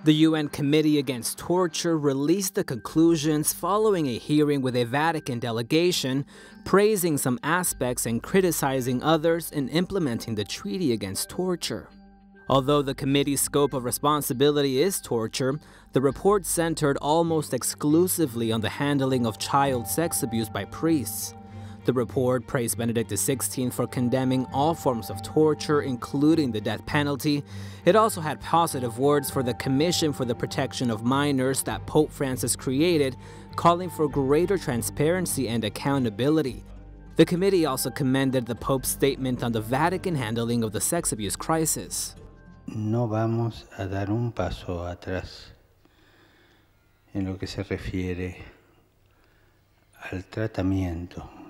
The UN Committee Against Torture released the conclusions following a hearing with a Vatican delegation, praising some aspects and criticizing others in implementing the Treaty Against Torture. Although the committee's scope of responsibility is torture, the report centered almost exclusively on the handling of child sex abuse by priests. The report praised Benedict XVI for condemning all forms of torture, including the death penalty. It also had positive words for the Commission for the Protection of Minors that Pope Francis created, calling for greater transparency and accountability. The committee also commended the Pope's statement on the Vatican handling of the sex abuse crisis. No vamos a dar un paso atrás en lo que se refiere al tratamiento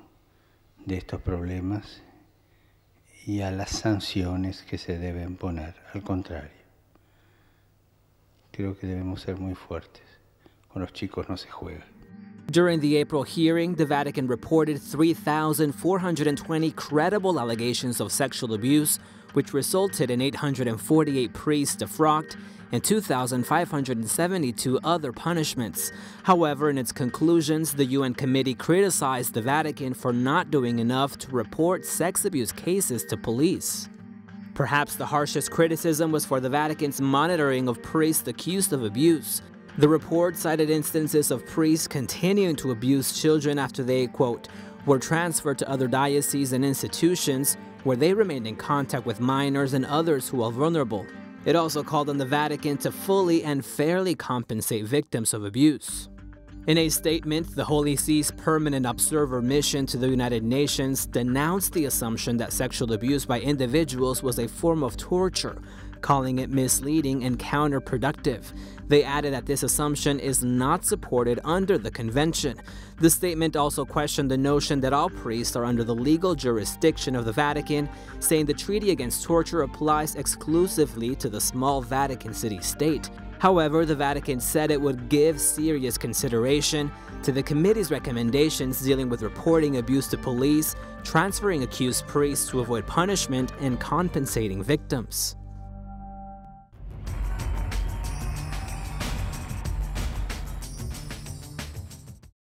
de estos problemas y a las sanciones que se deben poner. Al contrario, creo que debemos ser muy fuertes. Con los chicos no se juega. During the April hearing, the Vatican reported 3,420 credible allegations of sexual abuse, which resulted in 848 priests defrocked and 2,572 other punishments. However, in its conclusions, the UN committee criticized the Vatican for not doing enough to report sex abuse cases to police. Perhaps the harshest criticism was for the Vatican's monitoring of priests accused of abuse. The report cited instances of priests continuing to abuse children after they, quote, were transferred to other dioceses and institutions where they remained in contact with minors and others who are vulnerable. It also called on the Vatican to fully and fairly compensate victims of abuse. In a statement, the Holy See's permanent observer mission to the United Nations denounced the assumption that sexual abuse by individuals was a form of torture, calling it misleading and counterproductive. They added that this assumption is not supported under the convention. The statement also questioned the notion that all priests are under the legal jurisdiction of the Vatican, saying the Treaty Against Torture applies exclusively to the small Vatican City state. However, the Vatican said it would give serious consideration to the committee's recommendations dealing with reporting abuse to police, transferring accused priests to avoid punishment, and compensating victims.